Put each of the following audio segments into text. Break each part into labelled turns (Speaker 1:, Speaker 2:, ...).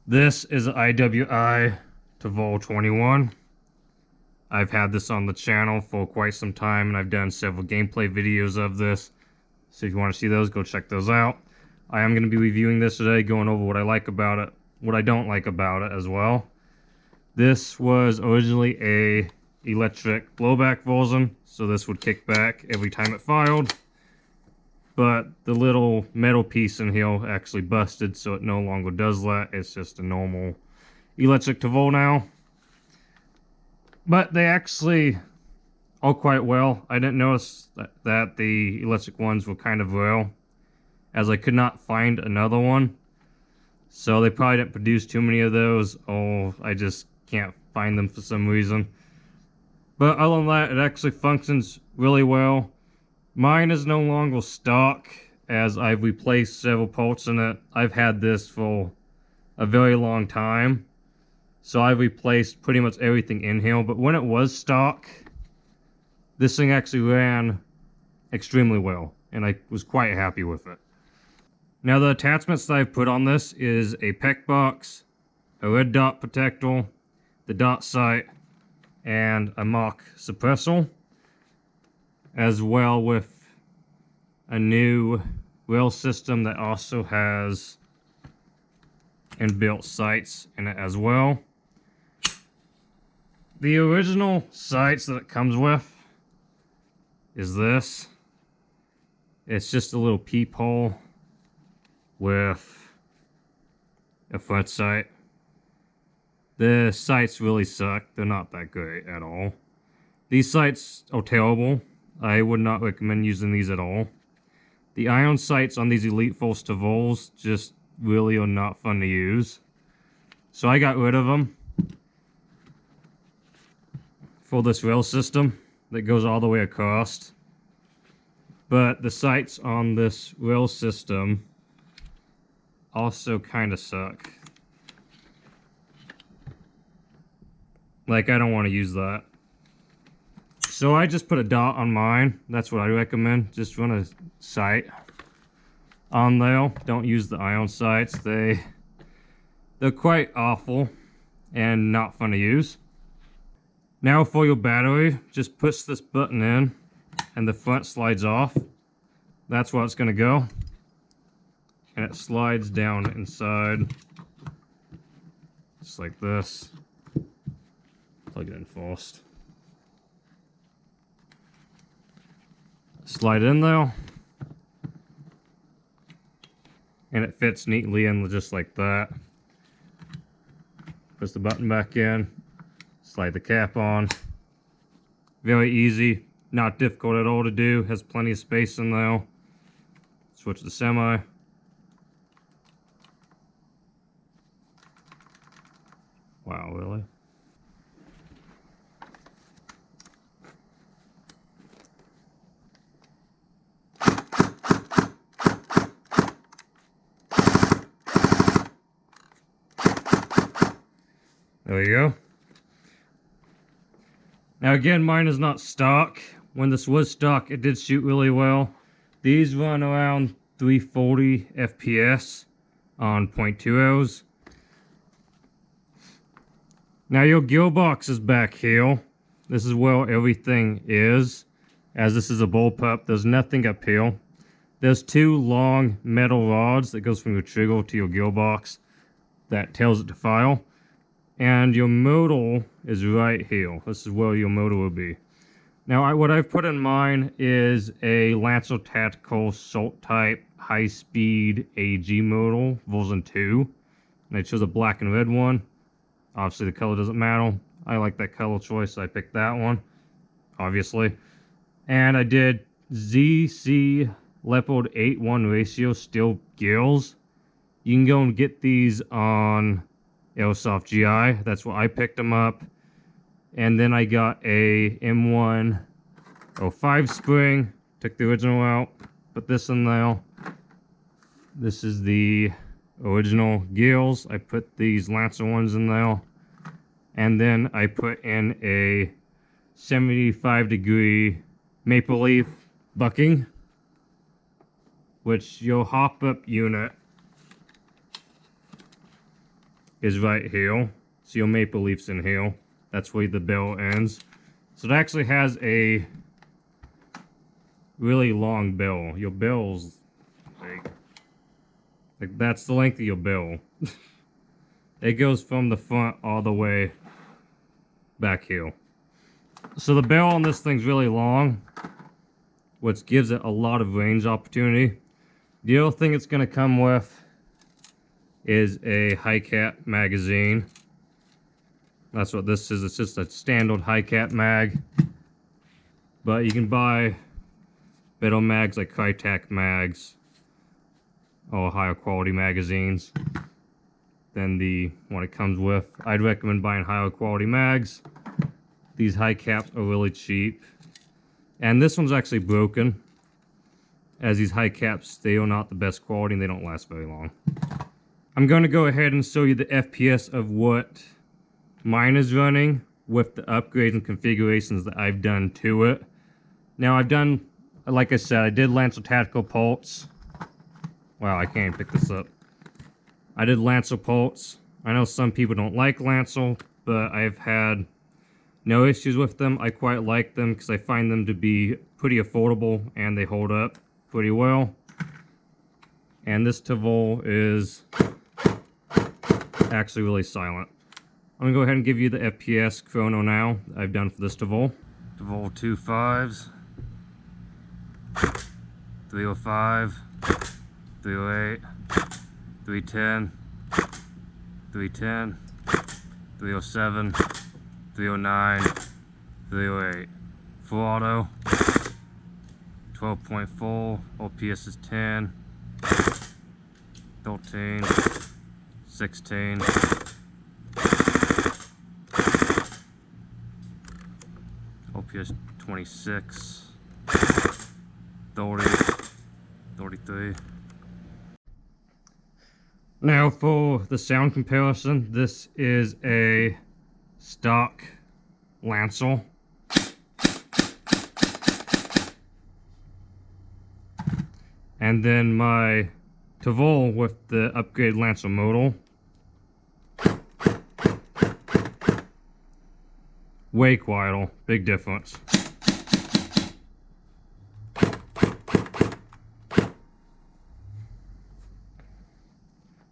Speaker 1: This is an IWI Tavor-21. I've had this on the channel for quite some time, and I've done several gameplay videos of this. So if you want to see those, go check those out. I am going to be reviewing this today, going over what I like about it, what I don't like about it as well. This was originally a electric blowback version, so this would kick back every time it fired. But the little metal piece in here actually busted, so it no longer does that. It's just a normal electric Tavor now. But they actually are quite well. I didn't notice that the electric ones were kind of rare, as I could not find another one. So they probably didn't produce too many of those, or I just can't find them for some reason. But other than that, it actually functions really well. Mine is no longer stock, as I've replaced several parts in it. I've had this for a very long time, so I've replaced pretty much everything in here. But when it was stock, this thing actually ran extremely well, and I was quite happy with it. Now the attachments that I've put on this is a PEC box, a red dot protector, the dot sight, and a mock suppressor, as well with a new rail system that also has inbuilt sights in it as well. The original sights that it comes with is this. It's just a little peephole with a front sight. The sights really suck. They're not that great at all. These sights are terrible. I would not recommend using these at all. The ion sights on these Elite Force Tavors just really are not fun to use. So I got rid of them for this rail system that goes all the way across. But the sights on this rail system also kind of suck. Like, I don't want to use that. So I just put a dot on mine. That's what I recommend. Just run a sight on there. Don't use the ion sights. They're quite awful and not fun to use. Now for your battery, just push this button in and the front slides off. That's where it's going to go. And it slides down inside. Just like this. Plug it in first. Slide in there, and it fits neatly in just like that. Push the button back in, slide the cap on. Very easy, not difficult at all to do, has plenty of space in there. Switch to semi. Wow, really? There you go. Now again, mine is not stock. When this was stock, it did shoot really well. These run around 340 FPS on .20s. Now your gearbox is back here. This is where everything is. As this is a bullpup, there's nothing up here. There's two long metal rods that goes from your trigger to your gearbox that tells it to fire. And your motor is right here. This is where your motor will be. Now, what I've put in mine is a Lancer Tactical Salt Type High Speed AG motor, version 2. And I chose a black and red one. Obviously, the color doesn't matter. I like that color choice, so I picked that one, obviously. And I did ZC Leopard 8:1 ratio steel gears. You can go and get these on airsoft GI. That's where I picked them up. And then I got a M105 spring. Took the original out. Put this in there. This is the original gears. I put these Lancer ones in there. And then I put in a 75-degree maple leaf bucking, which your hop-up unit is right here. So your maple leaf's in here. That's where the barrel ends. So it actually has a really long barrel. Your barrel's like that's the length of your barrel. It goes from the front all the way back here. So the barrel on this thing's really long, which gives it a lot of range opportunity. The other thing it's going to come with is a high cap magazine. That's what this is. It's just a standard high cap mag. But you can buy better mags like Krytac Mags or higher quality magazines than the one it comes with. I'd recommend buying higher quality mags. These high caps are really cheap. And this one's actually broken, as these high caps, they are not the best quality and they don't last very long. I'm going to go ahead and show you the FPS of what mine is running with the upgrades and configurations that I've done to it. Now I've done, like I said, I did Lancer Tactical Pulse. Wow, I can't even pick this up. I did Lancer Pulse. I know some people don't like Lancer, but I've had no issues with them. I quite like them because I find them to be pretty affordable and they hold up pretty well. And this Tavor is actually really silent. I'm going to go ahead and give you the FPS chrono now I've done for this Tavor. Tavor 2.5s, 305, 308, 310, 310, 307, 309, 308. Full auto, 12.4, OPS is 10, 13, 16, OPS 26, 30, 33. Now for the sound comparison, this is a stock Lancer. And then my Tavor with the upgrade Lancer modal. Way quieter, big difference.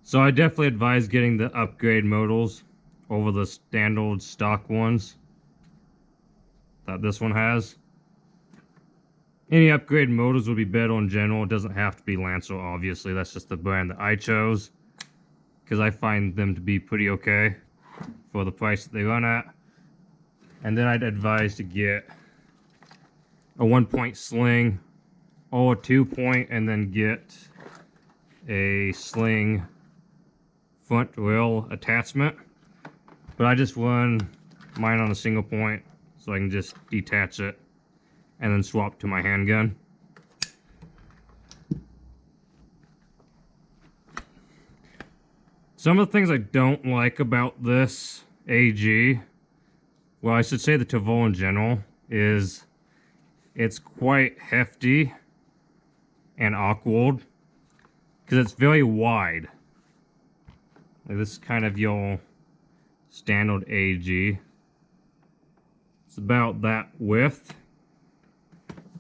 Speaker 1: So I definitely advise getting the upgrade modals over the standard stock ones that this one has. Any upgrade modals would be better in general. It doesn't have to be Lancer, obviously. That's just the brand that I chose, because I find them to be pretty okay for the price that they run at. And then I'd advise to get a 1-point Sling or a 2-point, and then get a Sling front rail attachment. But I just run mine on a single point, so I can just detach it and then swap to my handgun. Some of the things I don't like about this AG, well, I should say the Tavor in general, is it's quite hefty and awkward because it's very wide. Like this is kind of your standard AG. It's about that width.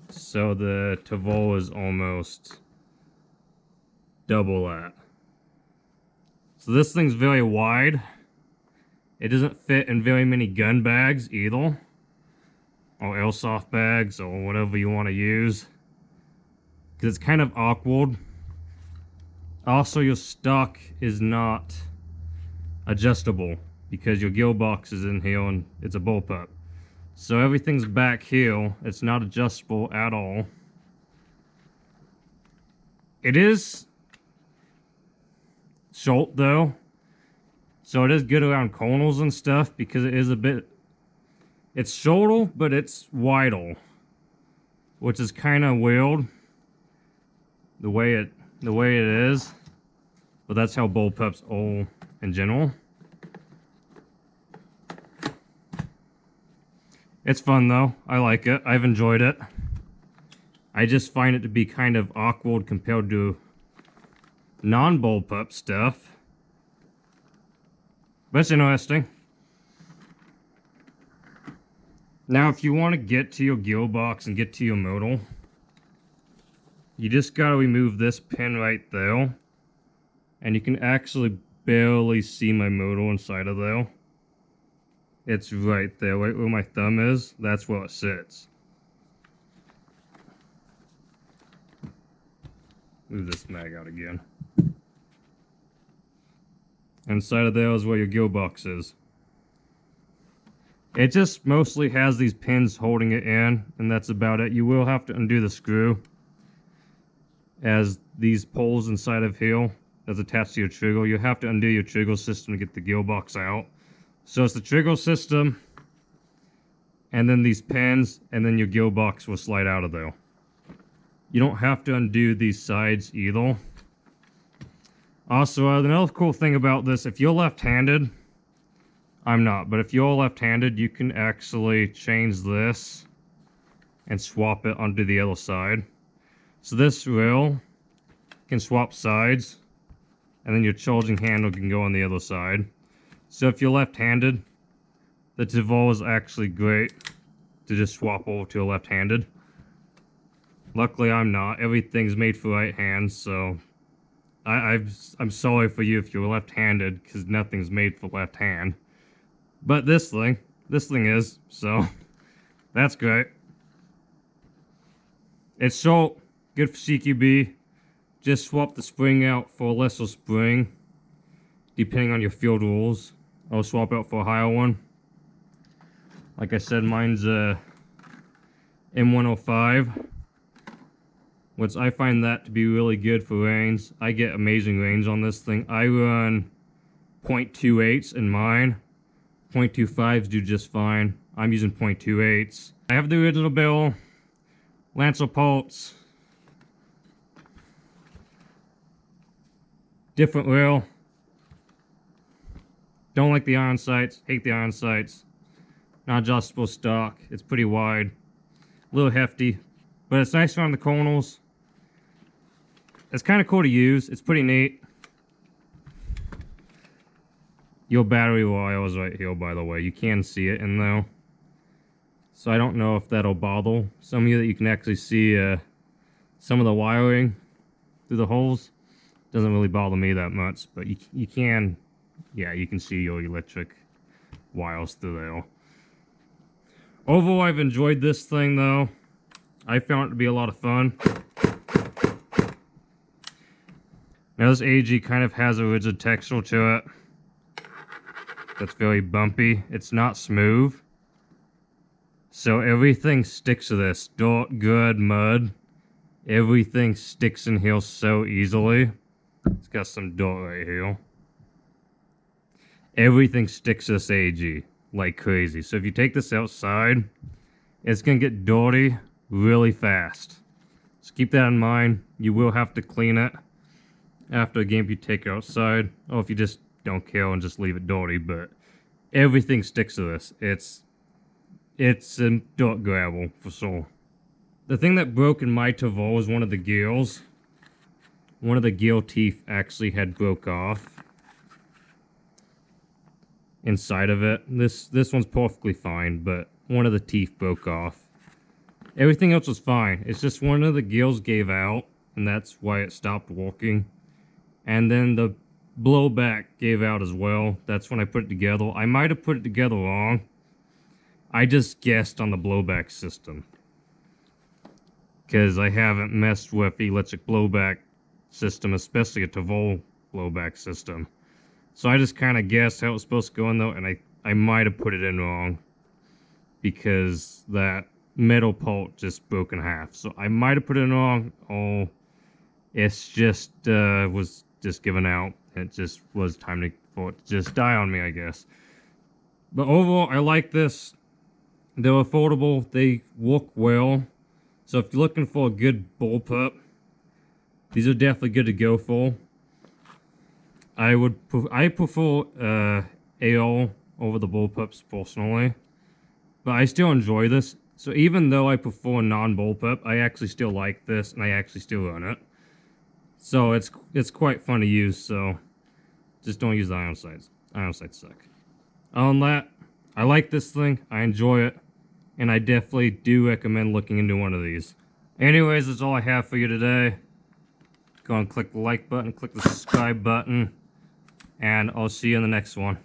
Speaker 1: So the Tavor is almost double that. So this thing's very wide. It doesn't fit in very many gun bags either, or airsoft bags, or whatever you want to use, because it's kind of awkward. Also, your stock is not adjustable because your gearbox is in here and it's a bullpup. So everything's back here. It's not adjustable at all. It is short though, so it is good around corners and stuff because it is a bit, it's shorter but it's wider, which is kind of weird the way it is, but that's how bullpups are in general. It's fun though. I like it. I've enjoyed it. I just find it to be kind of awkward compared to non-bullpup stuff. But it's interesting. Now, if you want to get to your gearbox and get to your modal, you just gotta remove this pin right there. And you can actually barely see my modal inside of there. It's right there, right where my thumb is. That's where it sits. Move this mag out again. Inside of there is where your gearbox is. It just mostly has these pins holding it in, and that's about it. You will have to undo the screw, as these poles inside of here that's attached to your trigger. You have to undo your trigger system to get the gearbox out. So it's the trigger system, and then these pins, and then your gearbox will slide out of there. You don't have to undo these sides either. Also, another cool thing about this, if you're left-handed, I'm not, but if you're left-handed, you can actually change this and swap it onto the other side. So this rail can swap sides, and then your charging handle can go on the other side. So if you're left-handed, the Tavor is actually great to just swap over to a left-handed. Luckily, I'm not. Everything's made for right hands, so I'm sorry for you if you're left-handed, because nothing's made for left hand. But this thing is, so that's great. It's short, good for CQB. Just swap the spring out for a lesser spring, depending on your field rules. I'll swap out for a higher one. Like I said, mine's a M105. Which I find that to be really good for range. I get amazing range on this thing. I run 0.28s in mine. 0.25s do just fine. I'm using 0.28s. I have the original barrel, Lancer parts, different rail. Don't like the iron sights, hate the iron sights. Not adjustable stock, it's pretty wide. A little hefty, but it's nice around the corners. It's kind of cool to use, it's pretty neat. Your battery wire is right here, by the way. You can see it in there. So I don't know if that'll bother some of you, that you can actually see some of the wiring through the holes. Doesn't really bother me that much, but you can, yeah, you can see your electric wires through there. Overall, I've enjoyed this thing though. I found it to be a lot of fun. Now this AG kind of has a rigid texture to it. That's very bumpy. It's not smooth. So everything sticks to this. Dirt, good, mud. Everything sticks in here so easily. It's got some dirt right here. Everything sticks to this AG like crazy. So if you take this outside, it's going to get dirty really fast. So keep that in mind. You will have to clean it after a game if you take it outside. Or if you just don't care and just leave it dirty, but everything sticks to this. It's a dirt gravel for sure. The thing that broke in my Tavor was one of the gears. One of the gear teeth actually had broke off inside of it. This one's perfectly fine, but one of the teeth broke off. Everything else was fine. It's just one of the gears gave out, and that's why it stopped working. And then the blowback gave out as well. That's when I put it together. I might have put it together wrong. I just guessed on the blowback system, because I haven't messed with the electric blowback system, especially a Tavor blowback system. So I just kind of guessed how it was supposed to go in though, and I might have put it in wrong, because that metal part just broke in half. So I might have put it in wrong. Oh, it's just was just given out. It just was time for it to just die on me, I guess. But overall, I like this. They're affordable. They work well. So if you're looking for a good bullpup, these are definitely good to go for. I prefer AO over the bullpups personally, but I still enjoy this. So even though I prefer non-bullpup, I actually still like this, and I actually still run it. So it's quite fun to use. So just don't use the iron sights. I don't say it suck. On that, I like this thing. I enjoy it. And I definitely do recommend looking into one of these. Anyways, that's all I have for you today. Go and click the like button, click the subscribe button, and I'll see you in the next one.